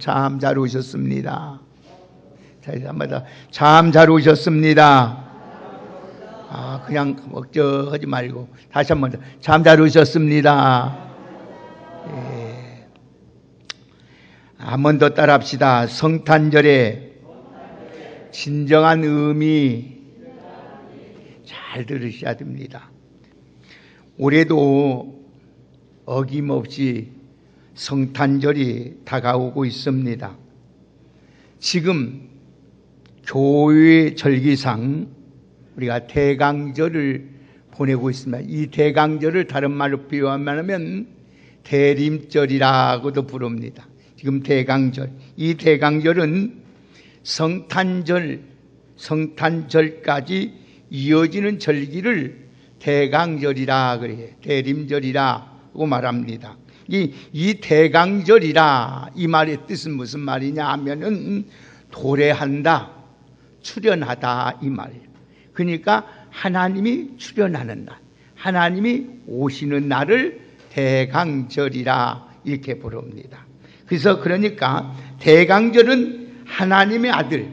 참 잘 오셨습니다. 자, 이제 한번 더. 참 잘 오셨습니다. 그냥 먹적하지 말고 다시 한번 더. 참 잘 오셨습니다. 예. 한 번 더 따라합시다. 성탄절의 진정한 의미 잘 들으셔야 됩니다. 올해도 어김없이 성탄절이 다가오고 있습니다. 지금 교회 절기상 우리가 대강절을 보내고 있습니다. 이 대강절을 다른 말로 비유하면 대림절이라고도 부릅니다. 지금 대강절, 이 대강절은 성탄절까지 이어지는 절기를 대강절이라 그래요. 대림절이라고 말합니다. 이 대강절이라 이 말의 뜻은 무슨 말이냐 하면은 도래한다, 출현하다 이 말이에요. 그러니까 하나님이 출현하는 날, 하나님이 오시는 날을 대강절이라 이렇게 부릅니다. 그래서 그러니까 대강절은 하나님의 아들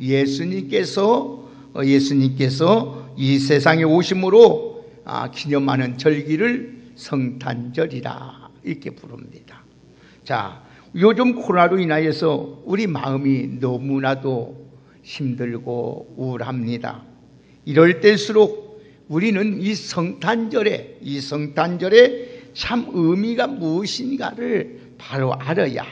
예수님께서 이 세상에 오심으로 기념하는 절기를 성탄절이라 이렇게 부릅니다. 자, 요즘 코로나로 인하여서 우리 마음이 너무나도 힘들고 우울합니다. 이럴 때일수록 우리는 이 성탄절에 참 의미가 무엇인가를 바로 알아야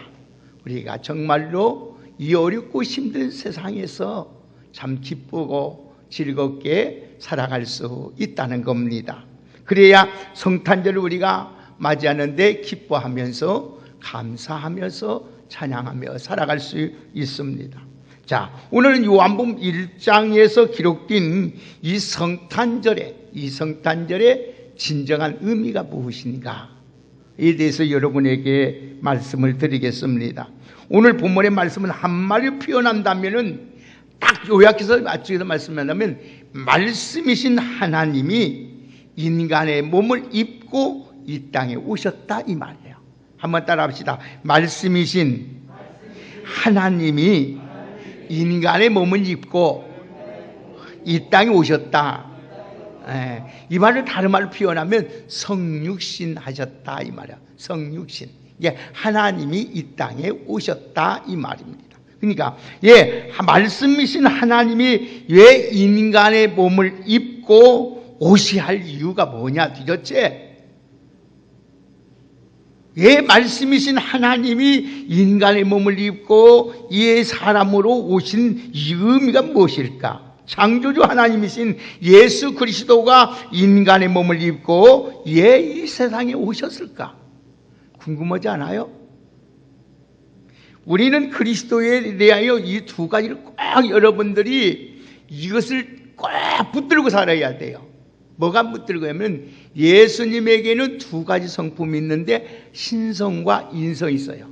우리가 정말로 이 어렵고 힘든 세상에서 참 기쁘고 즐겁게 살아갈 수 있다는 겁니다. 그래야 성탄절을 우리가 맞이하는데 기뻐하면서 감사하면서 찬양하며 살아갈 수 있습니다. 자, 오늘은 요한복음 1장에서 기록된 이 성탄절의 진정한 의미가 무엇인가에 대해서 여러분에게 말씀을 드리겠습니다. 오늘 본문의 말씀은 한마디로 표현한다면은 딱 요약해서 맞추기서 말씀한다면 말씀이신 하나님이 인간의 몸을 입고 이 땅에 오셨다 이 말이에요. 한번 따라합시다. 말씀이신 하나님이 인간의 몸을 입고 이 땅에 오셨다. 이 말을 다른 말로 표현하면 성육신 하셨다 이 말이야. 성육신. 하나님이 이 땅에 오셨다 이 말입니다. 그러니까 말씀이신 하나님이 왜 인간의 몸을 입고 오셔야 할 이유가 뭐냐 도대체? 왜 말씀이신 하나님이 인간의 몸을 입고 이 사람으로 오신 이 의미가 무엇일까? 창조주 하나님이신 예수 그리스도가 인간의 몸을 입고 왜 이 세상에 오셨을까? 궁금하지 않아요? 우리는 그리스도에 대하여 이 두 가지를 꼭 여러분들이 이것을 꼭 붙들고 살아야 돼요. 뭐가 붙들고 하면 예수님에게는 두 가지 성품이 있는데 신성과 인성이 있어요.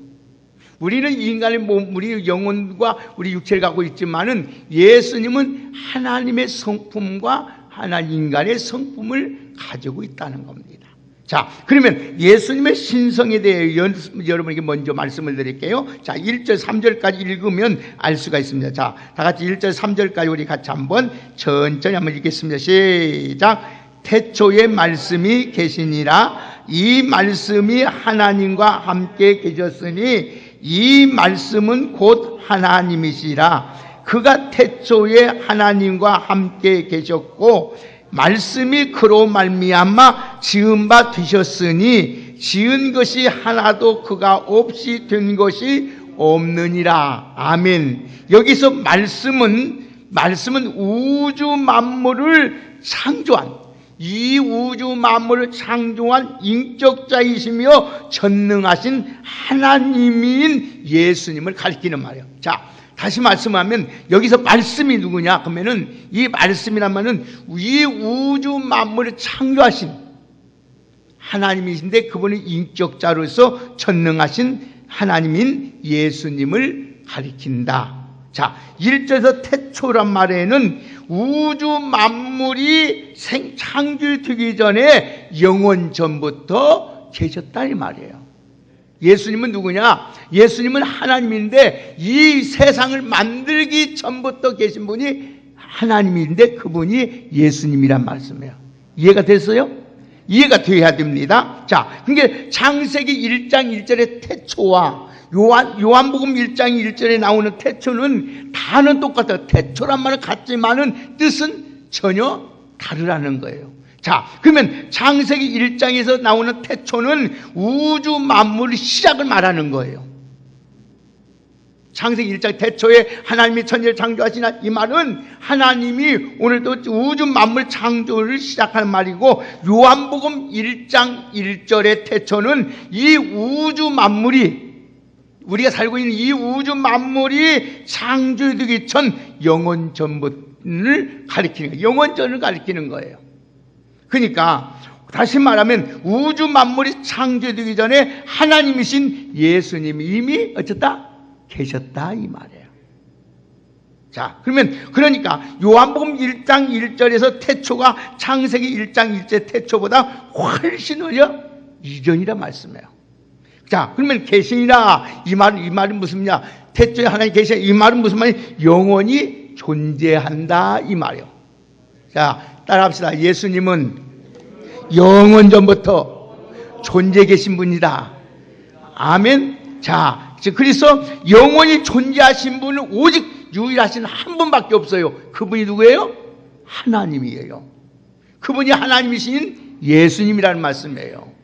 우리는 인간의 몸, 우리 영혼과 우리 육체를 갖고 있지만은 예수님은 하나님의 성품과 인간의 성품을 가지고 있다는 겁니다. 자, 그러면 예수님의 신성에 대해 여러분에게 먼저 말씀을 드릴게요. 자, 1절 3절까지 읽으면 알 수가 있습니다. 자, 다 같이 1절 3절까지 우리 같이 한번 천천히 한번 읽겠습니다. 시작. 태초에 말씀이 계시니라. 이 말씀이 하나님과 함께 계셨으니 이 말씀은 곧 하나님이시라. 그가 태초에 하나님과 함께 계셨고 말씀이 그로 말미암아 지은 바 되셨으니 지은 것이 하나도 그가 없이 된 것이 없느니라. 아멘. 여기서 말씀은 우주 만물을 창조한, 이 우주 만물을 창조한 인격자이시며 전능하신 하나님인 예수님을 가리키는 말이에요. 자, 다시 말씀하면 여기서 말씀이 누구냐? 그러면은 이 말씀이라면은 이 우주 만물을 창조하신 하나님이신데 그분은 인격자로서 전능하신 하나님인 예수님을 가리킨다. 자, 1절에서 태초란 말에는 우주 만물이 창조되기 전에 영원 전부터 계셨다 이 말이에요. 예수님은 누구냐? 예수님은 하나님인데 이 세상을 만들기 전부터 계신 분이 하나님인데 그분이 예수님이란 말씀이에요. 이해가 됐어요? 이해가 돼야 됩니다. 자, 그게 창세기 1장 1절의 태초와 요한복음 1장 1절에 나오는 태초는 다는 똑같아요. 태초란 말은 같지만은 뜻은 전혀 다르라는 거예요. 자, 그러면 창세기 1장에서 나오는 태초는 우주 만물의 시작을 말하는 거예요. 창세기 1장 태초에 하나님이 천지를 창조하시나, 이 말은 하나님이 오늘도 우주 만물 창조를 시작하는 말이고, 요한복음 1장 1절의 태초는 이 우주 만물이, 우리가 살고 있는 이 우주 만물이 창조되기 전 영원 전부를 가리키는 거예요. 영원 전을 가리키는 거예요. 그러니까 다시 말하면 우주 만물이 창조되기 전에 하나님이신 예수님이 이미 어쨌다? 계셨다 이 말이에요. 자, 그러니까 요한복음 1장 1절에서 태초가 창세기 1장 1절 태초보다 훨씬 이전이라 말씀이에요. 자, 그러면 계시니라 이 말은 무슨 말이냐? 태초에 하나님 계시니, 이 말은 무슨 말이냐? 영원히 존재한다 이 말이에요. 자, 따라합시다. 예수님은 영원 전부터 존재 계신 분이다. 아멘. 자, 그래서 영원히 존재하신 분은 오직 유일하신 한 분밖에 없어요. 그분이 누구예요? 하나님이에요. 그분이 하나님이신 예수님이라는 말씀이에요.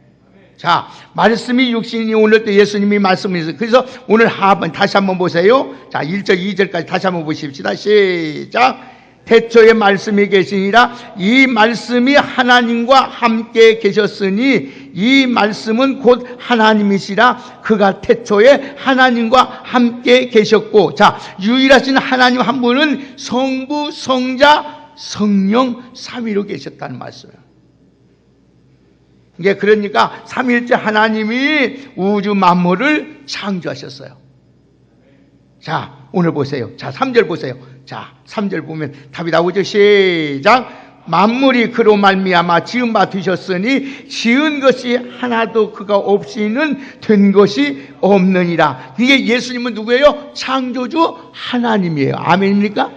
자, 말씀이 육신이 오늘 때 예수님이 말씀이세요. 그래서 오늘 하반 다시 한번 보세요. 자, 1절 2절까지 다시 한번 보십시다. 시작. 태초에 말씀이 계시니라. 이 말씀이 하나님과 함께 계셨으니 이 말씀은 곧 하나님이시라. 그가 태초에 하나님과 함께 계셨고, 자, 유일하신 하나님 한 분은 성부, 성자, 성령 삼위로 계셨다는 말씀이에요. 이게 그러니까 삼위일체 하나님이 우주 만물을 창조하셨어요. 자, 오늘 보세요. 자, 3절 보세요. 자, 3절 보면 답이 나오죠. 시작. 만물이 그로 말미암아 지은 바 되셨으니 지은 것이 하나도 그가 없이는 된 것이 없느니라. 이게 예수님은 누구예요? 창조주 하나님이에요. 아멘입니까?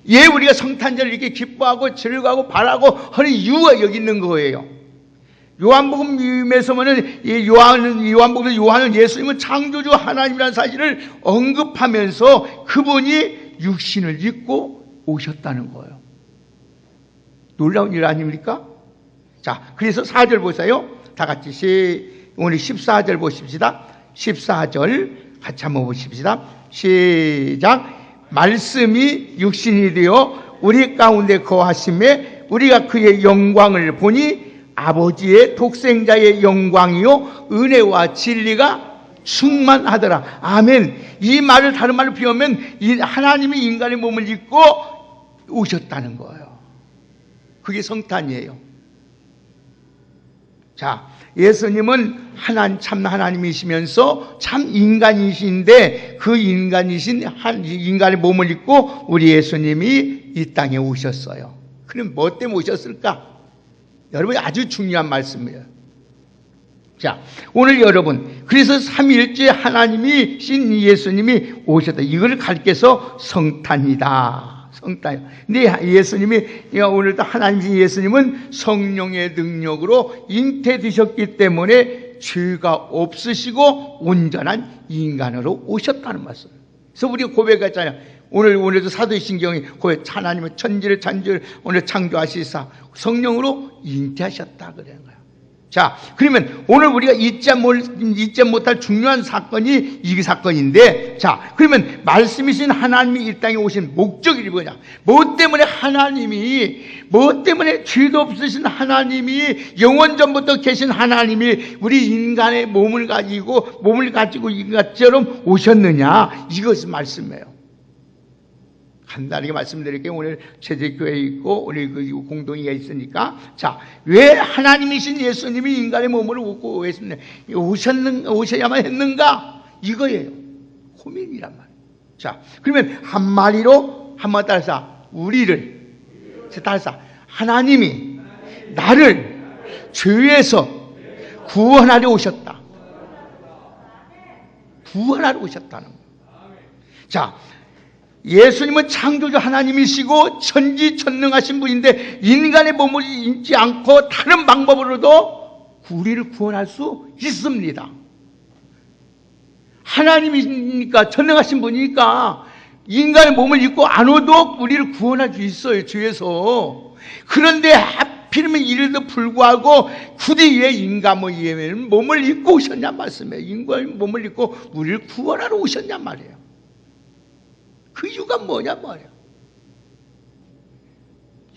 예, 우리가 성탄절을 이렇게 기뻐하고 즐거워하고 바라고 하는 이유가 여기 있는 거예요. 요한복음에서 보면 요한은 예수님은 창조주 하나님이라는 사실을 언급하면서 그분이 육신을 입고 오셨다는 거예요. 놀라운 일 아닙니까? 자, 그래서 4절 보세요. 다 같이 오늘 14절 보십시다. 14절 같이 한번 보십시다. 시작. 말씀이 육신이 되어 우리 가운데 거하심에 우리가 그의 영광을 보니 아버지의 독생자의 영광이요 은혜와 진리가 충만하더라. 아멘. 이 말을 다른 말로 비우면 하나님이 인간의 몸을 입고 오셨다는 거예요. 그게 성탄이에요. 자, 예수님은 참 하나님이시면서 참 인간이신데 그 인간이신 인간의 몸을 입고 우리 예수님이 이 땅에 오셨어요. 그럼 뭐 때문에 오셨을까? 여러분, 아주 중요한 말씀이에요. 자, 오늘 여러분, 그래서 삼위일체 하나님이신 예수님이 오셨다. 이걸 가르쳐서 성탄이다. 성탄. 근데 예수님이, 오늘도 하나님이신 예수님은 성령의 능력으로 잉태되셨기 때문에 죄가 없으시고 온전한 인간으로 오셨다는 말씀. 그래서 우리가 고백했잖아요. 오늘도 사도신경이 하나님은 천지를 오늘 창조하시사 성령으로 잉태하셨다 그러는 거예요. 자, 그러면 오늘 우리가 잊지 못할 중요한 사건이 이 사건인데, 자, 그러면 말씀이신 하나님이 이 땅에 오신 목적이 뭐냐? 뭐 때문에 죄도 없으신 하나님이 영원 전부터 계신 하나님이 우리 인간의 몸을 가지고 인간처럼 오셨느냐? 이것이 말씀이에요. 간단하게 말씀드릴게요. 오늘 제재교회에 있고 우리 그 공동이가 있으니까, 자, 왜 하나님이신 예수님이 인간의 몸을 입고 오셔야만 했는가? 이거예요. 고민이란 말이에요. 자, 그러면 한마디로 따라서 하나님이 나를 죄에서 구원하려 오셨다. 구원하러 오셨다는 거예요. 자, 예수님은 창조주 하나님이시고 천지천능하신 분인데 인간의 몸을 입지 않고 다른 방법으로도 우리를 구원할 수 있습니다. 하나님이니까, 전능하신 분이니까 인간의 몸을 입고 안 오도 우리를 구원할 수 있어요, 죄에서. 그런데 하필이면 이래도 불구하고 굳이 왜 인간의 몸을 입고 오셨냔 말씀이에요. 인간의 몸을 입고 우리를 구원하러 오셨냔 말이에요. 그 이유가 뭐냐 말이에요.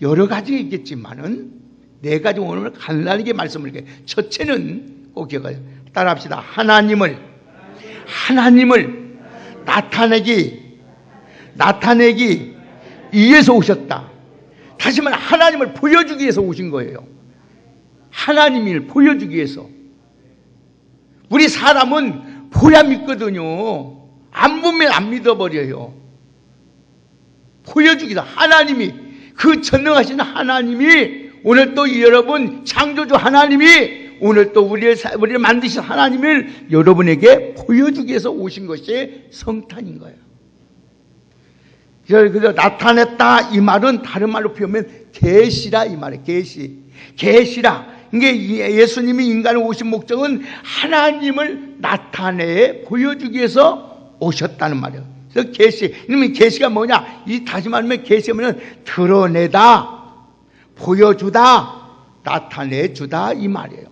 여러 가지가 있겠지만은 네 가지 오늘 간단하게 말씀을 드릴게요. 첫째는 꼭 기억하세요. 따라합시다. 하나님을 나타내기 위해서 오셨다. 다시 말해 하나님을 보여주기 위해서 오신 거예요. 하나님을 보여주기 위해서. 우리 사람은 보야 믿거든요. 안 보면 안 믿어버려요. 보여주기다. 하나님이, 그 전능하신 하나님이 오늘 또 여러분 창조주 하나님이 오늘 또 우리를 만드신 하나님을 여러분에게 보여주기 위해서 오신 것이 성탄인 거예요. 그래서 나타냈다 이 말은 다른 말로 표현하면 계시라 이 말이에요. 계시라. 이게 예수님이 인간에 오신 목적은 하나님을 나타내 보여주기 위해서 오셨다는 말이에요. 그래서 이놈의 계시가 뭐냐? 이 다시 말하면 계시면 드러내다, 보여주다, 나타내주다 이 말이에요.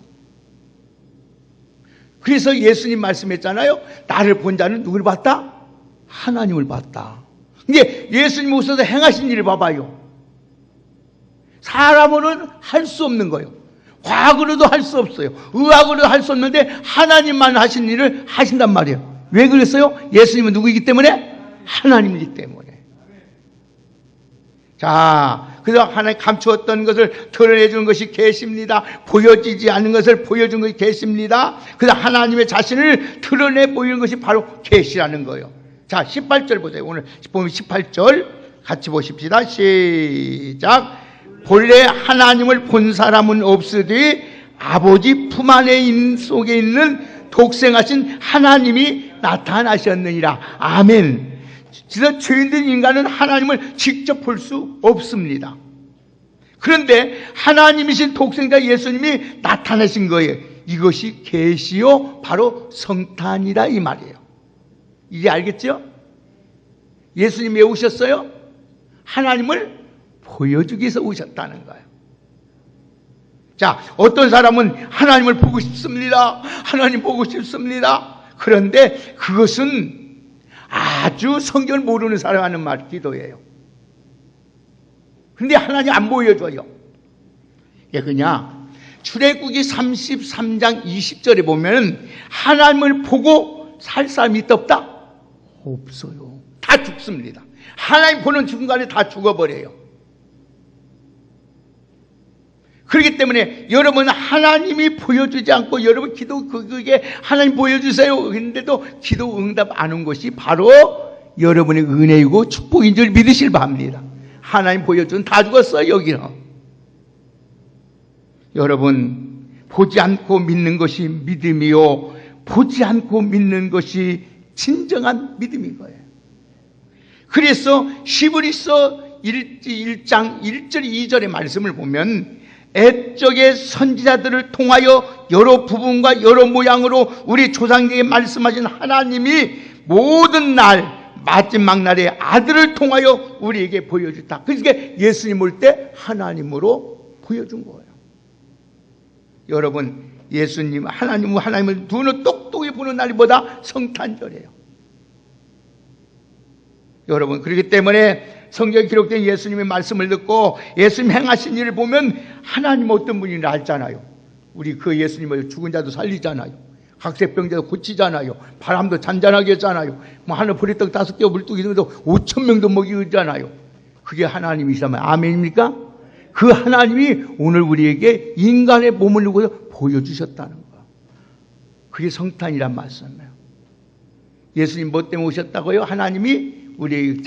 그래서 예수님 말씀했잖아요. 나를 본 자는 누굴 봤다? 하나님을 봤다. 이게 예수님 오셔서 행하신 일을 봐봐요. 사람으로는 할 수 없는 거예요. 과학으로도 할 수 없어요. 의학으로도 할 수 없는데 하나님만 하신 일을 하신단 말이에요. 왜 그랬어요? 예수님은 누구이기 때문에? 하나님이기 때문에. 자, 그래서 하나님 감추었던 것을 드러내주는 것이 계시입니다. 보여지지 않는 것을 보여준 것이 계시입니다. 그래서 하나님의 자신을 드러내 보이는 것이 바로 계시라는 거예요. 자, 18절 보세요. 오늘 보면 18절 같이 보십시다. 시작. 본래 하나님을 본 사람은 없으되 아버지 품 안에 속에 있는 독생하신 하나님이 나타나셨느니라. 아멘. 그래서 죄인된 인간은 하나님을 직접 볼 수 없습니다. 그런데 하나님이신 독생자 예수님이 나타나신 거예요. 이것이 계시요 바로 성탄이다 이 말이에요. 이제 알겠죠? 예수님이 왜 오셨어요? 하나님을 보여주기 위해서 오셨다는 거예요. 자, 어떤 사람은 하나님을 보고 싶습니다. 하나님 보고 싶습니다. 그런데 그것은 아주 성경을 모르는 사람 하는 말, 기도예요. 근데 하나님 안 보여줘요. 예, 그냥 출애굽기 33장 20절에 보면 하나님을 보고 살 사람이 있다 없다? 없어요. 다 죽습니다. 하나님 보는 순간에 다 죽어버려요. 그렇기 때문에 여러분 하나님이 보여주지 않고 여러분 기도 그게 하나님 보여주세요 했는데도 기도 응답 안 온 것이 바로 여러분의 은혜이고 축복인 줄 믿으실 바랍니다. 하나님 보여주는 다 죽었어요. 여기는. 여러분 보지 않고 믿는 것이 믿음이요 보지 않고 믿는 것이 진정한 믿음인 거예요. 그래서 히브리서 1장 1절 2절의 말씀을 보면 옛적의 선지자들을 통하여 여러 부분과 여러 모양으로 우리 조상에게 말씀하신 하나님이 모든 날 마지막 날에 아들을 통하여 우리에게 보여줬다. 그러니까 예수님 올 때 하나님으로 보여준 거예요. 여러분 예수님 하나님을 눈을 똑똑히 보는 날보다 성탄절이에요. 여러분 그렇기 때문에 성경에 기록된 예수님의 말씀을 듣고 예수님 행하신 일을 보면 하나님 어떤 분인지 알잖아요. 우리 그 예수님을 죽은 자도 살리잖아요. 각색병자도 고치잖아요. 바람도 잔잔하게 했잖아요. 뭐 하늘 보리떡 5개 물고기 등도 5,000명도 먹이잖아요. 그게 하나님이시라면 아멘입니까? 그 하나님이 오늘 우리에게 인간의 몸을 입고 보여주셨다는 거예요. 그게 성탄이란 말씀이에요. 예수님 뭐 때문에 오셨다고요? 하나님이 우리의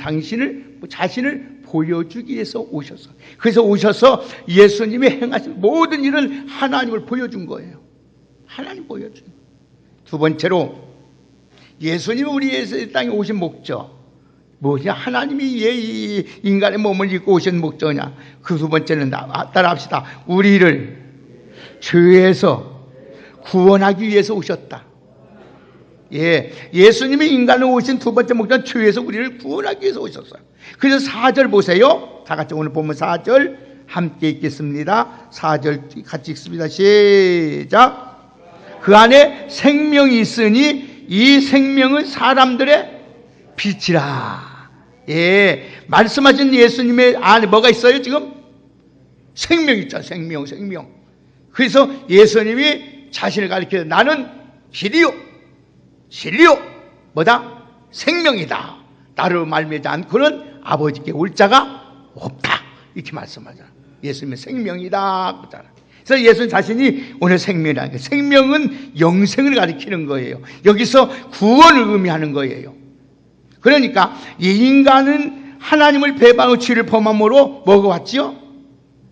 자신을 보여주기 위해서 오셨어요. 그래서 오셔서 예수님이 행하신 모든 일은 하나님을 보여준 거예요. 하나님 보여준 거예요. 두 번째로 예수님이 우리 땅에 오신 목적 뭐냐? 하나님이 이 인간의 몸을 입고 오신 목적이냐? 그 두 번째는 따라합시다. 우리를 죄에서 구원하기 위해서 오셨다. 예수님이 인간을 오신 두 번째 목적은 죄에서 우리를 구원하기 위해서 오셨어요. 그래서 4절 보세요. 다 같이 오늘 보면 4절 함께 읽겠습니다. 4절 같이 읽습니다. 시작. 그 안에 생명이 있으니 이 생명은 사람들의 빛이라. 말씀하신 예수님의 안에 뭐가 있어요? 지금 생명 있죠. 생명. 그래서 예수님이 자신을 가리켜 나는 길이요 진리요 뭐다? 생명이다. 나를 말미암지 않고는 아버지께 올 자가 없다. 이렇게 말씀하잖아. 예수님은 생명이다. 그래서 예수님 자신이 오늘 생명이라는 거예요. 생명은 영생을 가리키는 거예요. 여기서 구원을 의미하는 거예요. 그러니까 이 인간은 하나님을 배반하고 죄를 범함으로 뭐가 왔지요?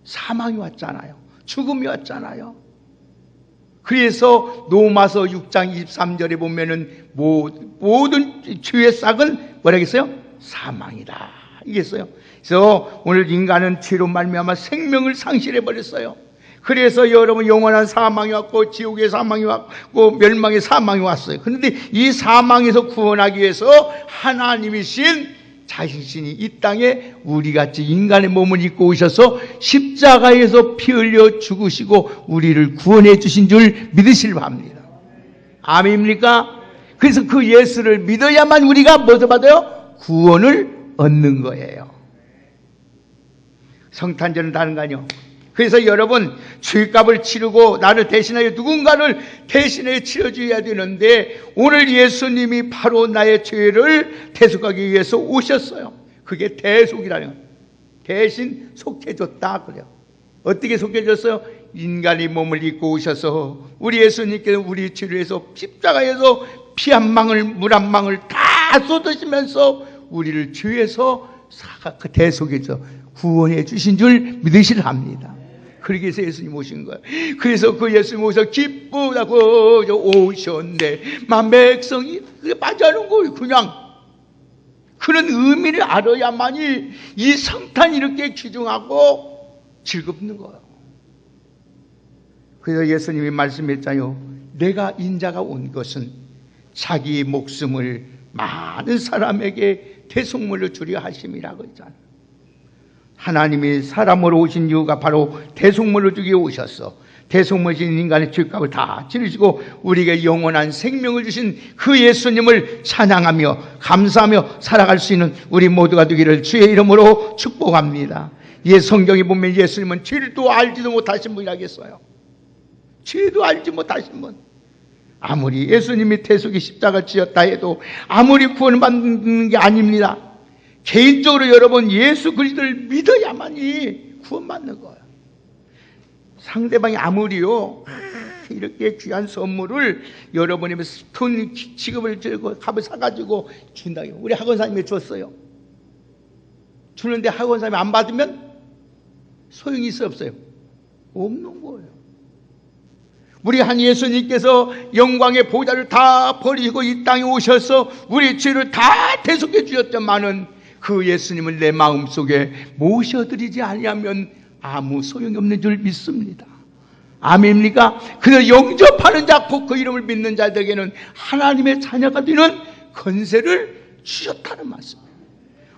사망이 왔잖아요. 죽음이 왔잖아요. 그래서 로마서 6장 23절에 보면은 모든 죄의 싹은 뭐라 했어요? 사망이다. 이겠어요. 그래서 오늘 인간은 죄로 말미암아 생명을 상실해 버렸어요. 그래서 여러분 영원한 사망이 왔고 지옥의 사망이 왔고 멸망의 사망이 왔어요. 그런데 이 사망에서 구원하기 위해서 하나님이신 자신이 이 땅에 우리같이 인간의 몸을 입고 오셔서 십자가에서 피 흘려 죽으시고 우리를 구원해 주신 줄 믿으시길 바랍니다. 아멘입니까? 그래서 그 예수를 믿어야만 우리가 뭐를 받아요? 구원을 얻는 거예요. 성탄절은 다른 거 아니요. 그래서 여러분 죄값을 치르고 나를 대신하여 누군가를 대신해 치러줘야 되는데 오늘 예수님이 바로 나의 죄를 대속하기 위해서 오셨어요. 그게 대속이라는 거예요. 대신 속해줬다 그래요. 어떻게 속해줬어요? 인간의 몸을 입고 오셔서 우리 예수님께서 우리 죄를 위해서 십자가에서 피 한 방울 물 한 방울 다 쏟으시면서 우리를 죄에서 대속해서 구원해 주신 줄 믿으시라 합니다. 그러기 위해서 예수님 오신 거예요. 그래서 그 예수님 오셔서 기쁘다고 오셨네. 만 백성이 맞아는 거예요. 그냥 그런 의미를 알아야만이 이 성탄이 이렇게 귀중하고 즐겁는 거예요. 그래서 예수님이 말씀했잖아요. 내가 인자가 온 것은 자기 목숨을 많은 사람에게 대속물로 주려 하심이라고 했잖아요. 하나님이 사람으로 오신 이유가 바로 대속물로 주기에 오셨어. 대속물이신 인간의 죄값을 다 치르시고 우리에게 영원한 생명을 주신 그 예수님을 찬양하며 감사하며 살아갈 수 있는 우리 모두가 되기를 주의 이름으로 축복합니다. 성경에 보면 예수님은 죄도 알지도 못하신 분이라겠어요. 죄도 알지 못하신 분. 아무리 예수님이 대속의 십자가를 지었다 해도 아무리 구원받는 게 아닙니다. 개인적으로 여러분 예수 그리스도를 믿어야만이 구원받는 거예요. 상대방이 아무리요 이렇게 귀한 선물을 여러분이 돈 지급을 들고 값을 사가지고 준다고 우리 학원사님이 줬어요. 주는데 학원사님이 안 받으면 소용이 있어 없어요? 없는 거예요. 우리 한 예수님께서 영광의 보좌를 다 버리고 이 땅에 오셔서 우리 죄를 다 대속해 주셨지만은 그 예수님을 내 마음속에 모셔드리지 아니하면 아무 소용이 없는 줄 믿습니다. 아멘입니까? 그래서 영접하는 자, 그 이름을 믿는 자들에게는 하나님의 자녀가 되는 권세를 주셨다는 말씀이에요.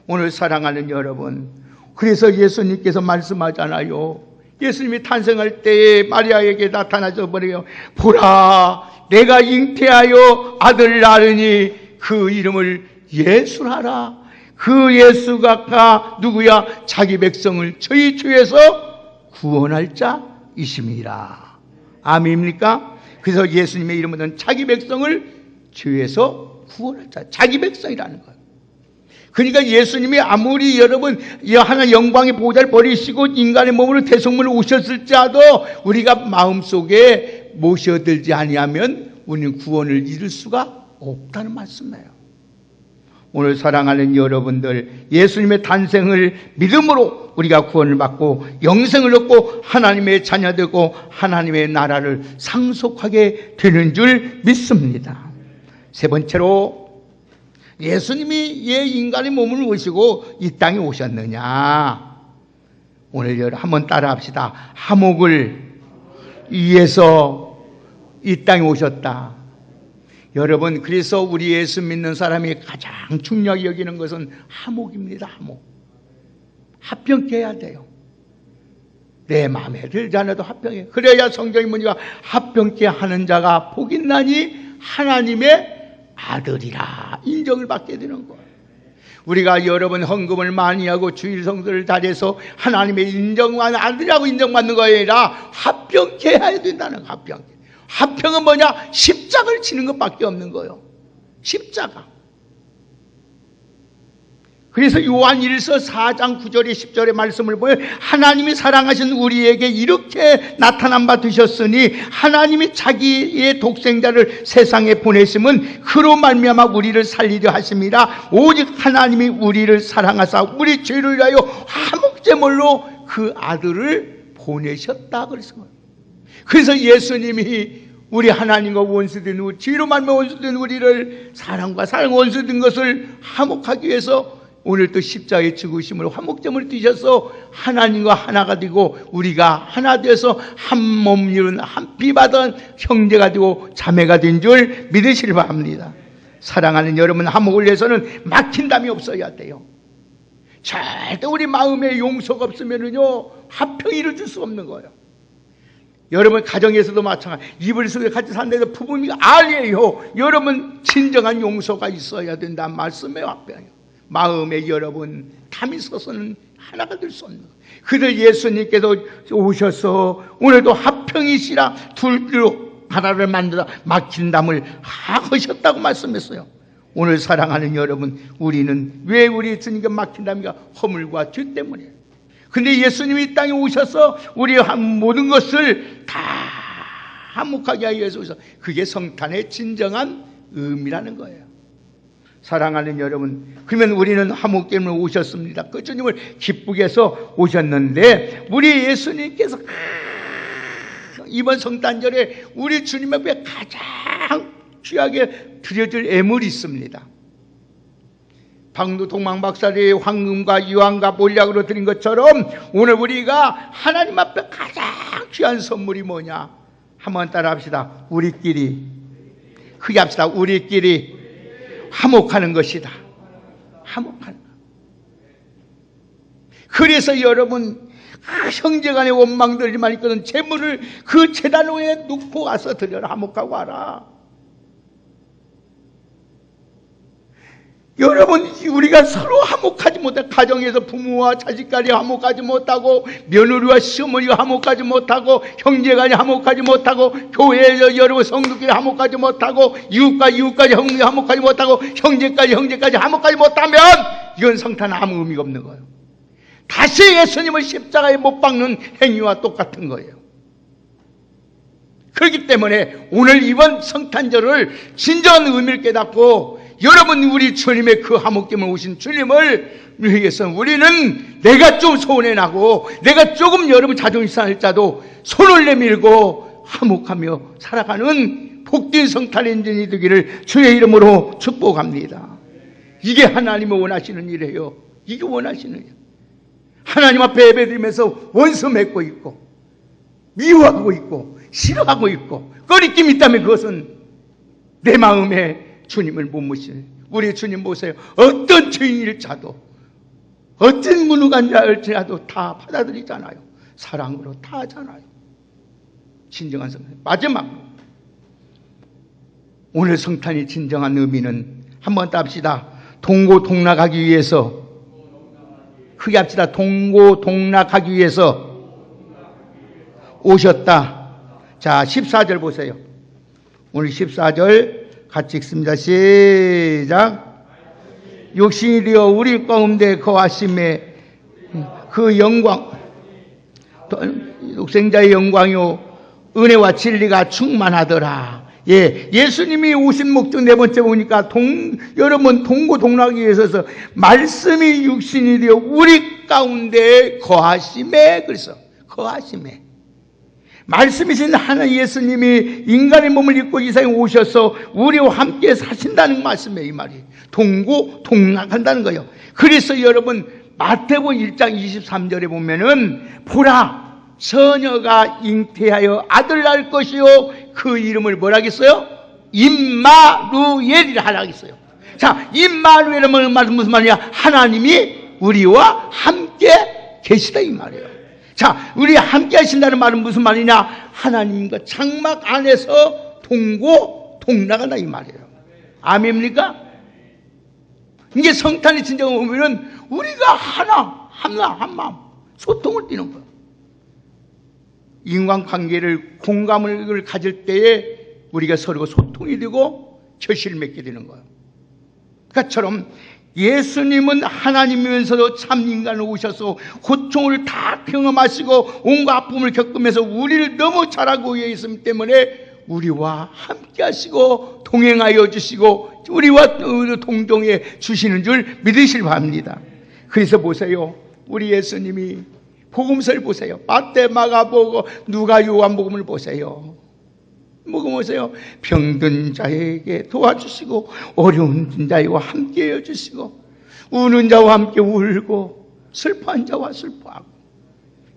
오늘 사랑하는 여러분, 그래서 예수님께서 말씀하잖아요. 예수님이 탄생할 때에 마리아에게 나타나서 버려요. 보라, 내가 잉태하여 아들을 낳으니 그 이름을 예수하라. 그 예수가 누구야? 자기 백성을 저희 죄에서 구원할 자이심이라. 아멘입니까? 그래서 예수님의 이름은 자기 백성을 죄에서 구원할 자, 자기 백성이라는 거예요. 그러니까 예수님이 아무리 여러분 하나 영광의 보좌를 버리시고 인간의 몸으로 대속물로 오셨을지라도 우리가 마음속에 모셔들지 아니하면 우리는 구원을 이룰 수가 없다는 말씀이에요. 오늘 사랑하는 여러분들, 예수님의 탄생을 믿음으로 우리가 구원을 받고 영생을 얻고 하나님의 자녀되고 하나님의 나라를 상속하게 되는 줄 믿습니다. 세 번째로 예수님이 왜 인간의 몸을 오시고 이 땅에 오셨느냐? 오늘 한번 따라 합시다. 화목을 위해서 이 땅에 오셨다. 여러분, 그래서 우리 예수 믿는 사람이 가장 중요하게 여기는 것은 화목입니다. 화목. 합병케 해야 돼요. 내 마음에 들지 않아도 합병해. 그래야 성경이 뭐니까 합병케 하는 자가 복 있나니 하나님의 아들이라 인정을 받게 되는 거예요. 우리가 여러분 헌금을 많이 하고 주일 성도를 다해서 하나님의 인정받는 아들이라고 인정받는 거에 아니라 합병케 해야 된다는 거예요. 합병케. 합병은 뭐냐? 십자가를 치는 것밖에 없는 거예요. 십자가. 그래서 요한 1서 4장 9절에 10절의 말씀을 보여 하나님이 사랑하신 우리에게 이렇게 나타난 바 되셨으니 하나님이 자기의 독생자를 세상에 보내심은 그로 말미암아 우리를 살리려 하심이라. 오직 하나님이 우리를 사랑하사 우리 죄를 위하여 화목제물로 그 아들을 보내셨다. 그래서 예수님이 우리 하나님과 원수된 우리, 죄로 말미암아 원수된 우리를 사랑과 사랑 원수된 것을 화목하기 위해서 오늘 또 십자가에 죽으심을 화목점을 뛰셔서 하나님과 하나가 되고 우리가 하나 되어서 한 몸 이룬 한 피받은 형제가 되고 자매가 된 줄 믿으시기 바랍니다. 사랑하는 여러분, 화목을 위해서는 막힌 담이 없어야 돼요. 절대 우리 마음에 용서가 없으면은요 화평이 이루어질 수 없는 거예요. 여러분 가정에서도 마찬가지. 이불 속에 같이 산다고 부부님이 아니에요. 여러분 진정한 용서가 있어야 된다는 말씀이에요. 화평이요. 마음에 여러분 담이 있어서는 하나가 될 수 없는 거예요. 그들 예수님께서 오셔서 오늘도 화평이시라 둘로 하나를 만들어 막힌 담을 하셨다고 말씀했어요. 오늘 사랑하는 여러분, 우리는 왜 우리 주님께 막힌 담이가 허물과 죄 때문이에요. 근데 예수님이 이 땅에 오셔서 우리 모든 것을 다 화목하게 하기 위해서 오셔서 그게 성탄의 진정한 의미라는 거예요. 사랑하는 여러분, 그러면 우리는 화목 때문에 오셨습니다. 그 주님을 기쁘게 해서 오셨는데 우리 예수님께서 이번 성탄절에 우리 주님 앞에 가장 귀하게 드려질 애물이 있습니다. 방도 동방박사리 황금과 유황과 몰약으로 드린 것처럼 오늘 우리가 하나님 앞에 가장 귀한 선물이 뭐냐? 한번 따라 합시다. 우리끼리, 크게 합시다. 우리끼리 화목하는 것이다. 화목하는 것. 그래서 여러분 형제간의 원망들만 있거든 재물을 그 제단 위에 놓고 와서 드려라. 화목하고 와라. 여러분, 우리가 서로 화목하지 못해 가정에서 부모와 자식간이 화목하지 못하고 며느리와 시어머니가 화목하지 못하고 형제간이 화목하지 못하고 교회에서 여러분 성도끼리 화목하지 못하고 이웃까지 화목하지 못하고 형제까지 화목하지 못하면 이건 성탄 아무 의미가 없는 거예요. 다시 예수님을 십자가에 못 박는 행위와 똑같은 거예요. 그렇기 때문에 오늘 이번 성탄절을 진정한 의미를 깨닫고 여러분 우리 주님의 그 화목됨을 오신 주님을 위해서 우리는 내가 좀 소원해나고 내가 조금 여러분 자존심 상할자도 손을 내밀고 화목하며 살아가는 복된 성탄인전이 되기를 주의 이름으로 축복합니다. 이게 하나님이 원하시는 일이에요. 이게 원하시는 일. 하나님 앞에 예배드리면서 원수 맺고 있고 미워하고 있고 싫어하고 있고 꺼리낌이 있다면 그것은 내 마음에 주님을 못 모시는 우리 주님 보세요. 어떤 죄인일지라도 어떤 무능한 자일지라도 다 받아들이잖아요. 사랑으로 다 하잖아요. 진정한 성탄. 마지막 오늘 성탄이 진정한 의미는 한번 답시다. 동고동락하기 위해서 크게 합시다. 동고동락하기 위해서 오셨다. 자 14절 보세요. 오늘 14절 같이 읽습니다. 시작. 육신이 되어 우리 가운데 거하심에 그 영광, 독생자의 영광이요 은혜와 진리가 충만하더라. 예, 예수님이 오신 목적 네 번째 보니까 여러분 동고동락하기 위해서 말씀이 육신이 되어 우리 가운데 거하심에, 그래서 거하심에 말씀이신 하나님 예수님이 인간의 몸을 입고 이 세상에 오셔서 우리와 함께 사신다는 말씀이에요. 이 말이 동고동락한다는 거예요. 그래서 여러분 마태복음 1장 23절에 보면은 보라 처녀가 잉태하여 아들 낳을 것이요 그 이름을 뭐라 하겠어요? 임마누엘이라 하라 하겠어요. 자, 임마누엘은 무슨 말이냐? 하나님이 우리와 함께 계시다 이 말이에요. 자, 우리 함께 하신다는 말은 무슨 말이냐? 하나님과 장막 안에서 동고동락한다 이 말이에요. 아멘입니까? 이게 성탄의 진정을 보면은 우리가 한 마음 소통을 띠는 거예요. 인간관계를 공감을 가질 때에 우리가 서로 소통이 되고 결실을 맺게 되는 거예요. 그처럼 예수님은 하나님이면서도 참 인간으로 오셔서 고통을 다 경험하시고 온갖 아픔을 겪으면서 우리를 너무 잘 알고 계시기 때문에 우리와 함께 하시고 동행하여 주시고 우리와 동정해 주시는 줄 믿으실 바랍니다. 그래서 보세요. 우리 예수님이 복음서를 보세요. 마태, 마가복음, 누가, 요한복음을 보세요. 보세요. 병든 자에게 도와주시고 어려운 자와 함께 해주시고 우는 자와 함께 울고 슬퍼한 자와 슬퍼하고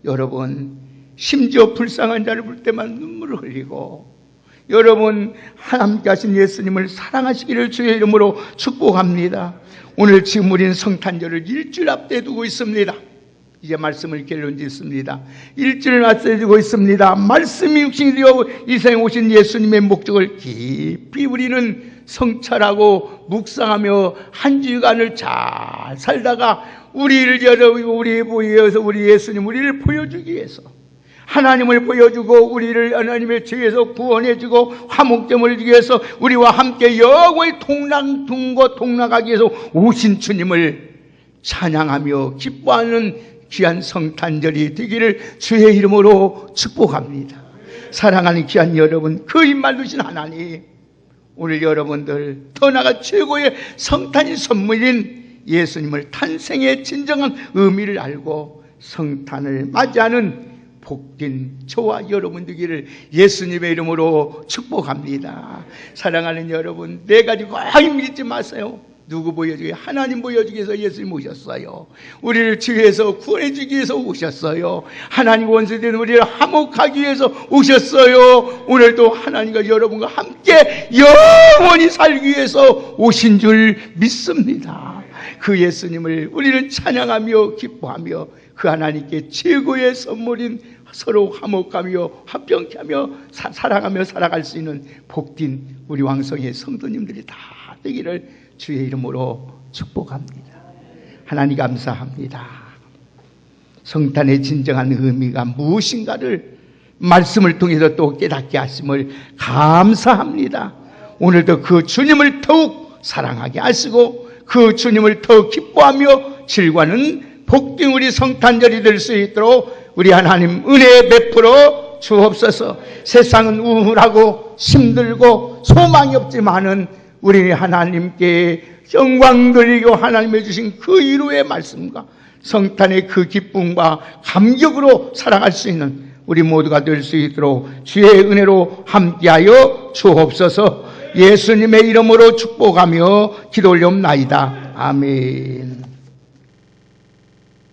여러분 심지어 불쌍한 자를 볼 때만 눈물을 흘리고 여러분 함께 하신 예수님을 사랑하시기를 주의 이름으로 축복합니다. 오늘 지금 우리는 성탄절을 일주일 앞에 두고 있습니다. 이제 말씀을 결론 짓습니다. 일주일을 앞에 두고 있습니다. 말씀이 육신이 되어 이 세상에 오신 예수님의 목적을 깊이 우리는 성찰하고 묵상하며 한 주간을 잘 살다가 우리를 위해서 우리 예수님 우리를 보여주기 위해서 하나님을 보여주고 우리를 하나님의 죄에서 구원해주고 화목됨을 주기 위해서 우리와 함께 영원히 동락하기 위해서 오신 주님을 찬양하며 기뻐하는 귀한 성탄절이 되기를 주의 이름으로 축복합니다. 사랑하는 귀한 여러분, 그 입만 두신 하나님, 오늘 여러분들 더 나아가 최고의 성탄의 선물인 예수님을 탄생의 진정한 의미를 알고 성탄을 맞이하는 복된 저와 여러분 되기를 예수님의 이름으로 축복합니다. 사랑하는 여러분, 네 가지 꼭 믿지 마세요. 누구 보여주기? 하나님 보여주기 위해서 예수님 오셨어요. 우리를 지혜에서 구원해주기 위해서 오셨어요. 하나님 원수된 우리를 화목하기 위해서 오셨어요. 오늘도 하나님과 여러분과 함께 영원히 살기 위해서 오신 줄 믿습니다. 그 예수님을 우리는 찬양하며 기뻐하며 그 하나님께 최고의 선물인 서로 화목하며 화평케 하며 사랑하며 살아갈 수 있는 복된 우리 왕성의 성도님들이 다 되기를 주의 이름으로 축복합니다. 하나님 감사합니다. 성탄의 진정한 의미가 무엇인가를 말씀을 통해서 또 깨닫게 하심을 감사합니다. 오늘도 그 주님을 더욱 사랑하게 하시고 그 주님을 더욱 기뻐하며 즐거워하는 복된 우리 성탄절이 될 수 있도록 우리 하나님 은혜 베풀어 주옵소서. 세상은 우울하고 힘들고 소망이 없지만은 우리 하나님께 영광 돌리고 하나님이 주신 그 위로의 말씀과 성탄의 그 기쁨과 감격으로 살아갈 수 있는 우리 모두가 될 수 있도록 주의 은혜로 함께하여 주옵소서. 예수님의 이름으로 축복하며 기도 올려옵나이다. 아멘.